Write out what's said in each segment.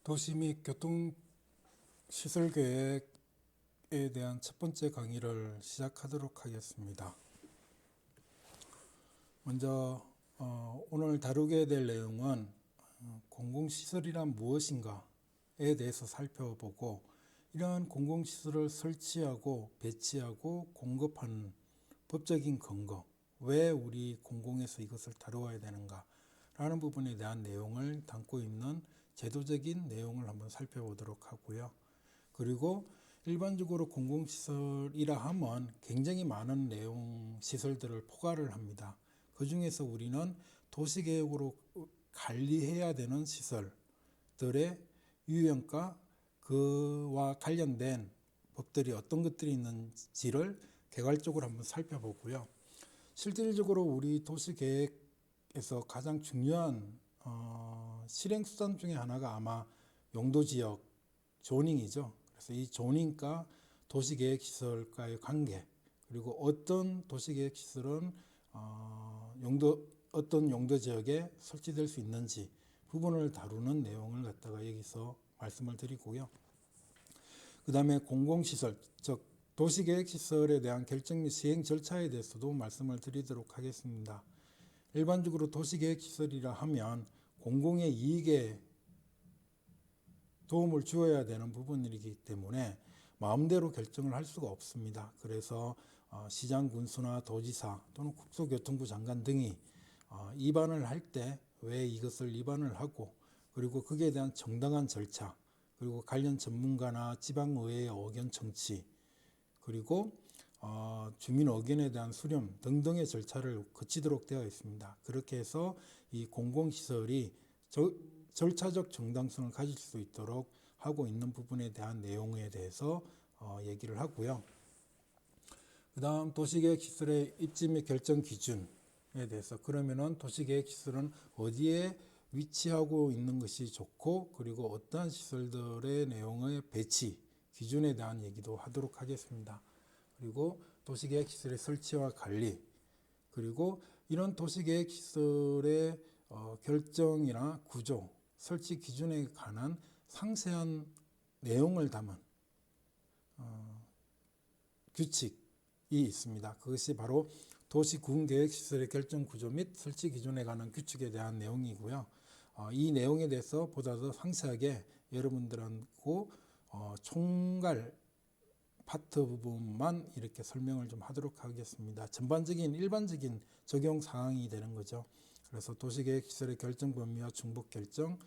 도시 및 교통시설 계획에 대한 첫 번째 강의를 시작하도록 하겠습니다. 먼저 오늘 다루게 될 내용은 공공시설이란 무엇인가에 대해서 살펴보고, 이러한 공공시설을 설치하고 배치하고 공급하는 법적인 근거, 왜 우리 공공에서 이것을 다루어야 되는가 라는 부분에 대한 내용을 담고 있는 제도적인 내용을 한번 살펴보도록 하고요. 그리고 일반적으로 공공시설이라 하면 굉장히 많은 내용 시설들을 포괄을 합니다. 그 중에서 우리는 도시계획으로 관리해야 되는 시설들의 유형과 그와 관련된 법들이 어떤 것들이 있는지를 개괄적으로 한번 살펴보고요. 실질적으로 우리 도시계획에서 가장 중요한 실행수단 중에 하나가 아마 용도지역 조닝이죠. 그래서 이 조닝과 도시계획시설과의 관계, 그리고 어떤 도시계획시설은 어떤 용도지역에 설치될 수 있는지 부분을 다루는 내용을 갖다가 여기서 말씀을 드리고요. 그 다음에 공공시설, 즉 도시계획시설에 대한 결정 및 시행 절차에 대해서도 말씀을 드리도록 하겠습니다. 일반적으로 도시계획시설이라 하면 공공의 이익에 도움을 주어야 되는 부분이기 때문에 마음대로 결정을 할 수가 없습니다. 그래서 시장군수나 도지사 또는 국토교통부 장관 등이 입안을 할 때 왜 이것을 입안을 하고, 그리고 거기에 대한 정당한 절차, 그리고 관련 전문가나 지방의회의 의견 청취, 그리고 주민 의견에 대한 수렴 등등의 절차를 거치도록 되어 있습니다. 그렇게 해서 이 공공시설이 절차적 정당성을 가질 수 있도록 하고 있는 부분에 대한 내용에 대해서 얘기를 하고요. 그 다음 도시계획시설의 입지 및 결정 기준에 대해서, 그러면은 도시계획시설은 어디에 위치하고 있는 것이 좋고, 그리고 어떠한 시설들의 내용의 배치 기준에 대한 얘기도 하도록 하겠습니다. 그리고 도시계획시설의 설치와 관리, 그리고 이런 도시계획시설의 결정이나 구조, 설치 기준에 관한 상세한 내용을 담은 규칙이 있습니다. 그것이 바로 도시군계획시설의 결정 구조 및 설치 기준에 관한 규칙에 대한 내용이고요. 이 내용에 대해서 보다 더 상세하게 여러분들하고 총괄 파트 부분만 이렇게 설명을 좀 하도록 하겠습니다. 전반적인 일반적인 적용 사항이 되는 거죠. 그래서 도시계획시설의 결정 범위와 중복 결정,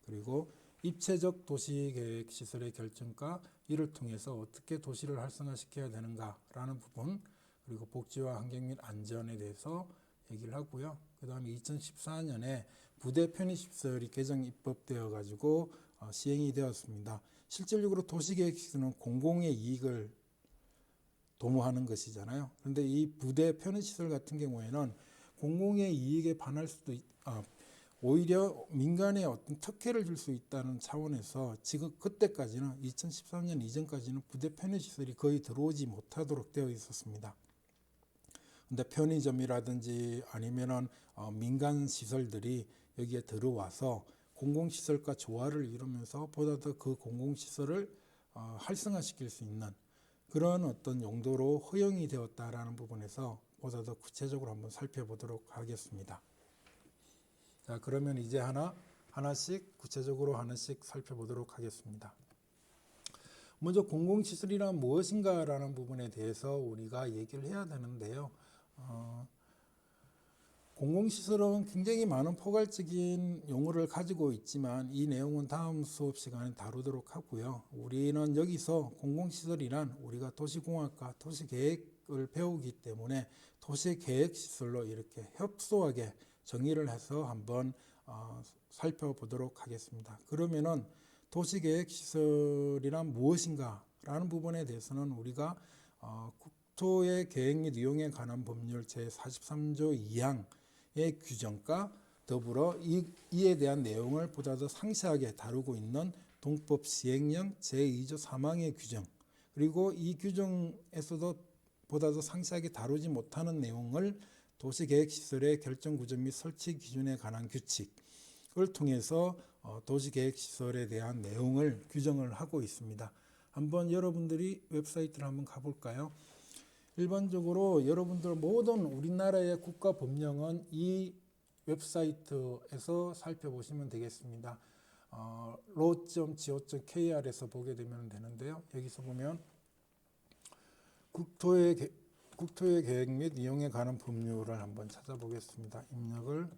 그리고 입체적 도시계획시설의 결정과 이를 통해서 어떻게 도시를 활성화시켜야 되는가라는 부분, 그리고 복지와 환경 및 안전에 대해서 얘기를 하고요. 그 다음에 2014년에 부대 편의시설이 개정 입법되어 가지고 시행이 되었습니다. 실질적으로 도시계획시설은 공공의 이익을 도모하는 것이잖아요. 그런데 이 부대 편의시설 같은 경우에는 공공의 이익에 반할 수도 오히려 민간에 어떤 특혜를 줄 수 있다는 차원에서 지금 그때까지는 2013년 이전까지는 부대 편의시설이 거의 들어오지 못하도록 되어 있었습니다. 근데 편의점이라든지 아니면은 민간 시설들이 여기에 들어와서 공공시설과 조화를 이루면서 보다 더 그 공공시설을 활성화시킬 수 있는 그런 어떤 용도로 허용이 되었다라는 부분에서 보다 더 구체적으로 한번 살펴보도록 하겠습니다. 자, 그러면 이제 하나씩 구체적으로 하나씩 살펴보도록 하겠습니다. 먼저 공공시설이란 무엇인가라는 부분에 대해서 우리가 얘기를 해야 되는데요. 공공시설은 굉장히 많은 포괄적인 용어를 가지고 있지만 이 내용은 다음 수업 시간에 다루도록 하고요. 우리는 여기서 공공시설이란 우리가 도시공학과 도시계획을 배우기 때문에 도시계획시설로 이렇게 협소하게 정의를 해서 한번 살펴보도록 하겠습니다. 그러면은 도시계획시설이란 무엇인가 라는 부분에 대해서는 우리가 국토의 계획 및 이용에 관한 법률 제43조 2항의 규정과 더불어 이에 대한 내용을 보다 더 상세하게 다루고 있는 동법 시행령 제2조 3항의 규정, 그리고 이 규정에서도 보다 더 상세하게 다루지 못하는 내용을 도시계획시설의 결정 구조 및 설치 기준에 관한 규칙을 통해서 도시계획시설에 대한 내용을 규정을 하고 있습니다. 한번 여러분들이 웹사이트를 한번 가볼까요? 일반적으로 여러분들 모든 우리나라의 국가법령은 이 웹사이트에서 살펴보시면 되겠습니다. law.go.kr에서 보게 되면 되는데요. 여기서 보면 국토의 계획 및 이용에 관한 법률을 한번 찾아보겠습니다. 입력을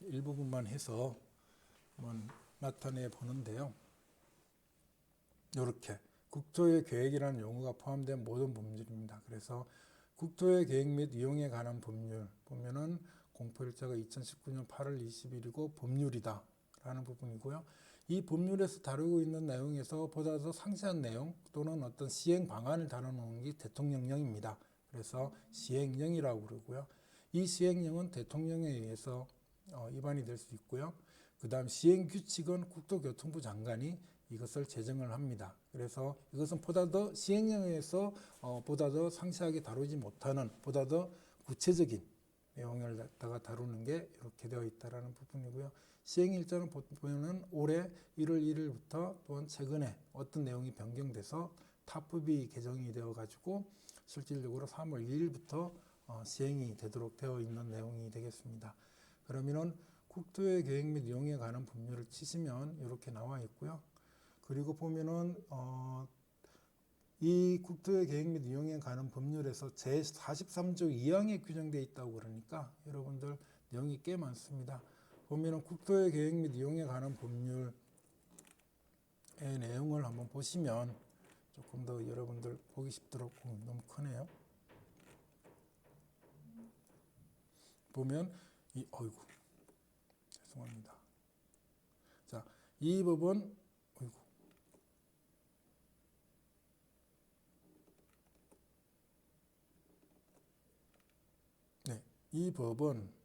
일부분만 해서 한번 나타내 보는데요. 이렇게 국토의 계획이라는 용어가 포함된 모든 법률입니다. 그래서 국토의 계획 및 이용에 관한 법률 보면은 공포일자가 2019년 8월 20일이고 법률이다 라는 부분이고요. 이 법률에서 다루고 있는 내용에서 보다 더 상세한 내용 또는 어떤 시행 방안을 다루는 게 대통령령입니다. 그래서 시행령이라고 그러고요. 이 시행령은 대통령에 의해서 위반이 될 수 있고요. 그 다음 시행규칙은 국토교통부 장관이 이것을 제정을 합니다. 그래서 이것은 보다 더 시행령에서 보다 더 상세하게 다루지 못하는 보다 더 구체적인 내용을 갖다가 다루는 게 이렇게 되어 있다라는 부분이고요. 시행일자는 보면은 올해 1월 1일부터 또한 최근에 어떤 내용이 변경돼서 타법이 개정이 되어 가지고 실질적으로 3월 2일부터 시행이 되도록 되어 있는 내용이 되겠습니다. 그러면은 국토의 계획 및 이용에 관한 법률을 치시면 이렇게 나와 있고요. 그리고 보면은 이 국토의 계획 및 이용에 관한 법률에서 제43조 2항에 규정되어 있다고 그러니까 여러분들 내용이 꽤 많습니다. 보면은 국토의 계획 및 이용에 관한 법률의 내용을 한번 보시면 조금 더 여러분들 보기 쉽도록 너무 크네요. 보면 어이구 죄송합니다. 자, 이 법은 어이구 네, 이 법은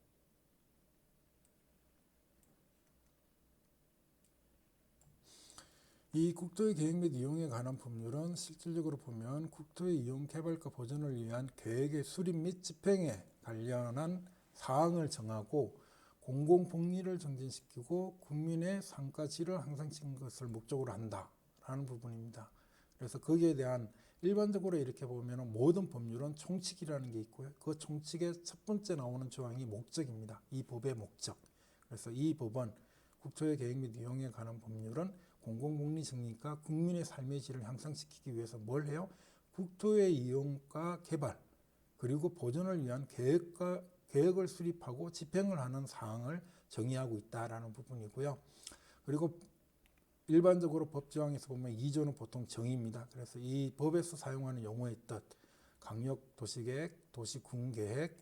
이 국토의 계획 및 이용에 관한 법률은 실질적으로 보면 국토의 이용 개발과 보존을 위한 계획의 수립 및 집행에 관련한 사항을 정하고 공공복리를 증진시키고 국민의 삶과 질을 향상시키는 것을 목적으로 한다라는 부분입니다. 그래서 거기에 대한 일반적으로 이렇게 보면 모든 법률은 총칙이라는 게 있고요. 그 총칙의 첫 번째 나오는 조항이 목적입니다. 이 법의 목적. 그래서 이 법은 국토의 계획 및 이용에 관한 법률은 공공복리 증진과 국민의 삶의 질을 향상시키기 위해서 뭘 해요? 국토의 이용과 개발 그리고 보존을 위한 계획을 수립하고 집행을 하는 사항을 정의하고 있다라는 부분이고요. 그리고 일반적으로 법조항에서 보면 2조는 보통 정의입니다. 그래서 이 법에서 사용하는 용어의 뜻, 강력도시계획, 도시군계획,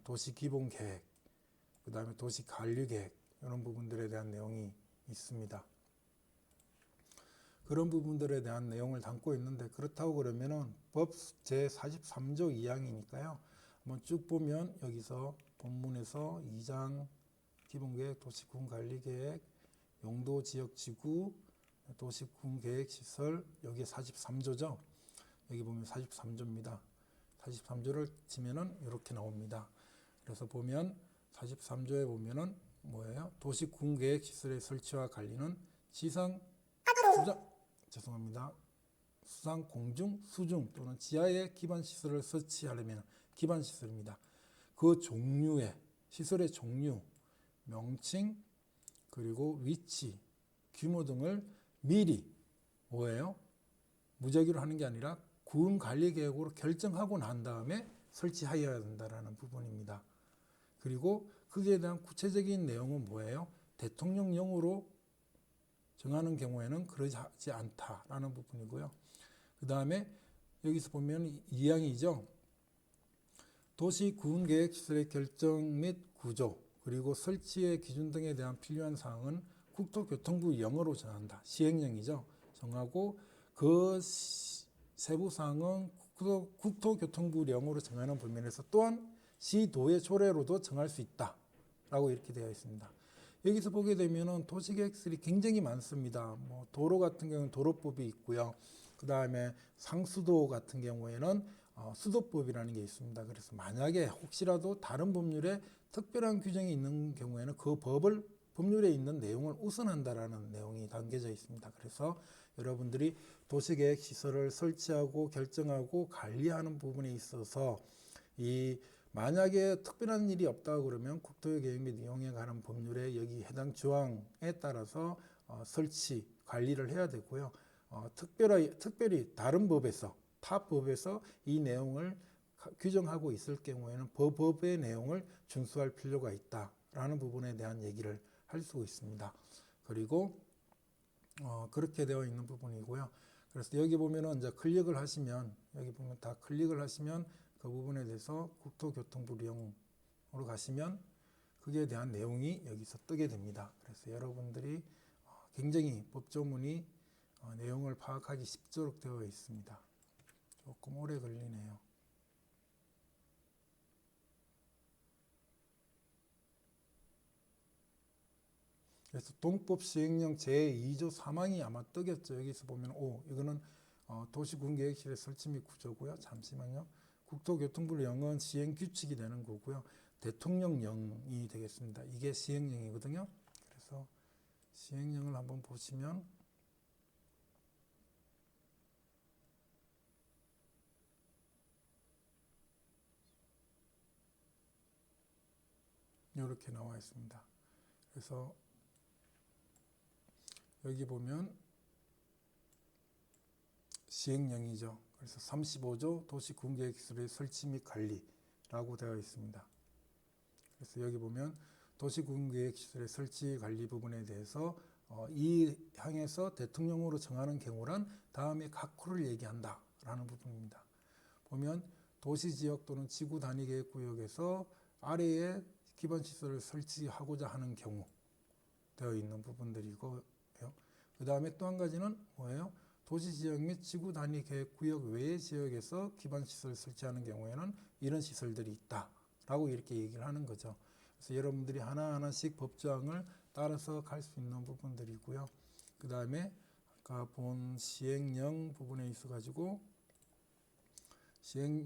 도시기본계획, 그 다음에 도시관리계획 이런 부분들에 대한 내용이 있습니다. 그런 부분들에 대한 내용을 담고 있는데 그렇다고 그러면은 법 제43조 2항이니까요. 한번 쭉 보면 여기서 본문에서 2장 기본계획, 도시군관리계획, 용도지역지구, 도시군계획시설 여기 43조죠. 여기 보면 43조입니다. 43조를 치면은 이렇게 나옵니다. 그래서 보면 43조에 보면은 뭐예요? 도시군계획시설의 설치와 관리는 지상 수상, 공중, 수중 또는 지하에 기반시설을 설치하려면 기반시설입니다. 그 종류의 시설의 종류, 명칭, 그리고 위치, 규모 등을 미리 뭐예요? 무작위로 하는 게 아니라 군관리계획으로 결정하고 난 다음에 설치하여야 된다는 부분입니다. 그리고 거기에 대한 구체적인 내용은 뭐예요? 대통령령으로 정하는 경우에는 그러지 않다라는 부분이고요. 그 다음에 여기서 보면 2항이죠. 도시군계획시설의 결정 및 구조 그리고 설치의 기준 등에 대한 필요한 사항은 국토교통부 영어로 정한다. 시행령이죠. 정하고 그 세부 사항은 국토교통부령으로 정하는 범위에서 또한 시도의 조례로도 정할 수 있다라고 이렇게 되어 있습니다. 여기서 보게 되면은 도시계획설이 굉장히 많습니다. 뭐 도로 같은 경우는 도로법이 있고요. 그 다음에 상수도 같은 경우에는 수도법이라는 게 있습니다. 그래서 만약에 혹시라도 다른 법률에 특별한 규정이 있는 경우에는 그 법률에 있는 내용을 우선한다라는 내용이 담겨져 있습니다. 그래서 여러분들이 도시계획 시설을 설치하고 결정하고 관리하는 부분에 있어서 이 만약에 특별한 일이 없다고 그러면 국토의 계획 및 이용에 관한 법률에 여기 해당 조항에 따라서 설치 관리를 해야 되고요. 특별히 다른 법에서 타 법에서 이 내용을 규정하고 있을 경우에는 법의 내용을 준수할 필요가 있다라는 부분에 대한 얘기를 할 수 있습니다. 그리고 그렇게 되어 있는 부분이고요. 그래서 여기 보면은 이제 클릭을 하시면 여기 보면 다 클릭을 하시면 그 부분에 대해서 국토교통부령으로 가시면 그에 대한 내용이 여기서 뜨게 됩니다. 그래서 여러분들이 굉장히 법조문이 내용을 파악하기 쉽도록 되어 있습니다. 조금 오래 걸리네요. 그래서 동법 시행령 제2조 3항이 아마 뜨겠죠. 여기서 보면 이거는 도시군계획실의 설치 및 구조고요. 잠시만요. 국토교통부령은 시행규칙이 되는 거고요. 대통령령이 되겠습니다. 이게 시행령이거든요. 그래서 시행령을 한번 보시면 이렇게 나와 있습니다. 그래서 여기 보면 시행령이죠. 그래서 35조 도시군계획시설의 설치 및 관리라고 되어 있습니다. 그래서 여기 보면 도시군계획시설의 설치 관리 부분에 대해서 이 항에서 대통령으로 정하는 경우란 다음에 각 호를 얘기한다라는 부분입니다. 보면 도시지역 또는 지구 단위 계획구역에서 아래에 기반시설을 설치하고자 하는 경우 되어 있는 부분들이고요. 그 다음에 또 한 가지는 뭐예요? 도시지역 및 지구 단위 계획구역 외의 지역에서 기반시설을 설치하는 경우에는 이런 시설들이 있다라고 이렇게 얘기를 하는 거죠. 그래서 여러분들이 하나하나씩 법조항을 따라서 갈 수 있는 부분들이고요. 그 다음에 아까 본 시행령 부분에 있어가지고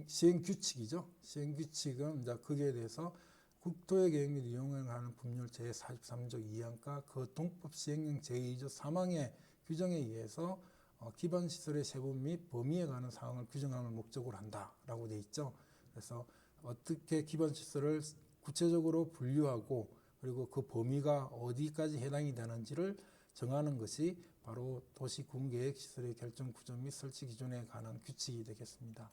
시행규칙이죠. 시행규칙은 이제 거기에 대해서 국토의 계획 및 이용에 관한 법률 제43조 2항과 그 동법 시행령 제2조 3항의 규정에 의해서 기반시설의 세분 및 범위에 관한 사항을 규정함을 목적으로 한다라고 되어 있죠. 그래서 어떻게 기반시설을 구체적으로 분류하고 그리고 그 범위가 어디까지 해당이 되는지를 정하는 것이 바로 도시군계획시설의 결정 구조 및 설치 기준에 관한 규칙이 되겠습니다.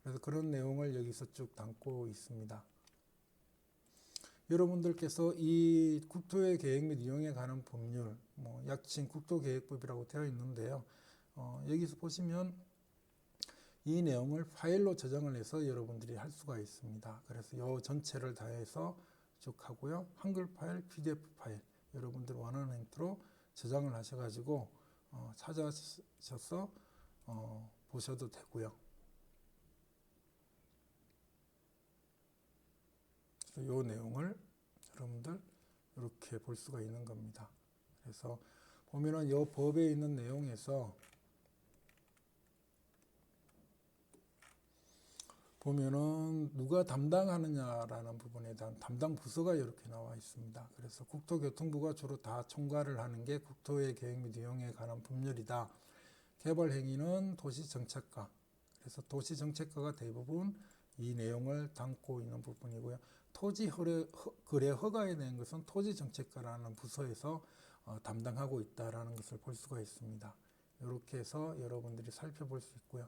그래서 그런 내용을 여기서 쭉 담고 있습니다. 여러분들께서 이 국토의 계획 및 이용에 관한 법률, 약칭 국토계획법이라고 되어 있는데요. 여기서 보시면 이 내용을 파일로 저장을 해서 여러분들이 할 수가 있습니다. 그래서 이 전체를 다 해서 쭉 하고요. 한글 파일, PDF 파일, 여러분들 원하는 형태로 저장을 하셔가지고 찾아셔서 보셔도 되고요. 이 내용을 여러분들 이렇게 볼 수가 있는 겁니다. 그래서 보면은 이 법에 있는 내용에서 보면은 누가 담당하느냐라는 부분에 대한 담당 부서가 이렇게 나와 있습니다. 그래서 국토교통부가 주로 다 총괄을 하는 게 국토의 계획 및 이용에 관한 법률이다. 개발 행위는 도시정책과, 그래서 도시정책과가 대부분 이 내용을 담고 있는 부분이고요. 토지 거래 허가에 대한 것은 토지정책과라는 부서에서 담당하고 있다라는 것을 볼 수가 있습니다. 이렇게 해서 여러분들이 살펴볼 수 있고요.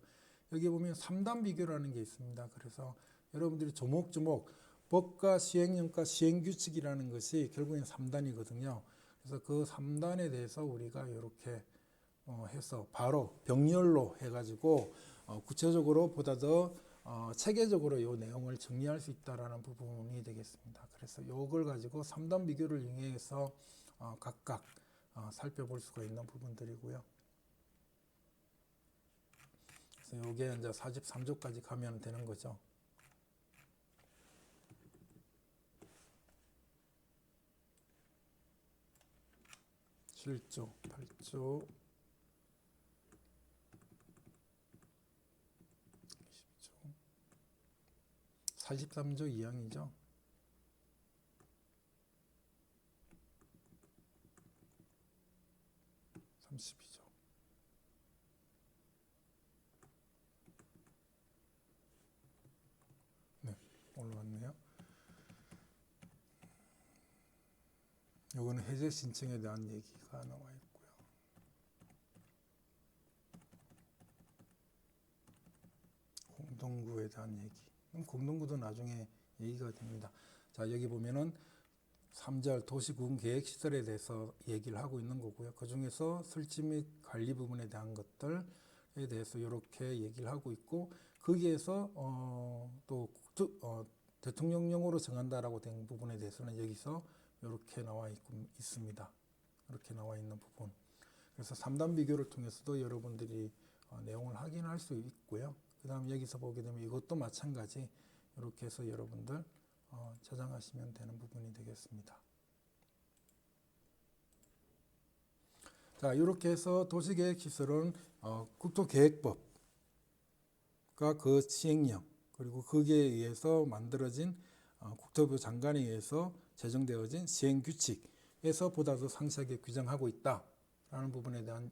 여기 보면 3단 비교라는 게 있습니다. 그래서 여러분들이 조목조목 법과 시행령과 시행규칙이라는 것이 결국엔 3단이거든요. 그래서 그 3단에 대해서 우리가 이렇게 해서 바로 병렬로 해가지고 구체적으로 보다 더 체계적으로 이 내용을 정리할 수 있다라는 부분이 되겠습니다. 그래서 이걸 가지고 3단 비교를 이용해서 각각 살펴볼 수가 있는 부분들이고요. 그래서 이게 이제 43조까지 가면 되는 거죠. 실조 8조 20조 43조 2항이죠. 네, 올라왔네요. 요거는 해제 신청에 대한 얘기가 나와 있고요. 공동구에 대한 얘기. 공동구도 나중에 얘기가 됩니다. 자, 여기 보면은 3절 도시군계획시설에 대해서 얘기를 하고 있는 거고요. 그 중에서 설치 및 관리 부분에 대한 것들에 대해서 이렇게 얘기를 하고 있고, 거기에서 또 대통령령으로 정한다라고 된 부분에 대해서는 여기서 이렇게 나와 있습니다. 이렇게 나와 있는 부분. 그래서 3단 비교를 통해서도 여러분들이 내용을 확인할 수 있고요. 그 다음 여기서 보게 되면 이것도 마찬가지 이렇게 해서 여러분들 저장하시면 되는 부분이 되겠습니다. 자, 이렇게 해서 도시계획시설은 국토계획법과 그 시행령, 그리고 거기에 의해서 만들어진 국토부 장관에 의해서 제정되어진 시행규칙에서 보다 더 상세하게 규정하고 있다라는 부분에 대한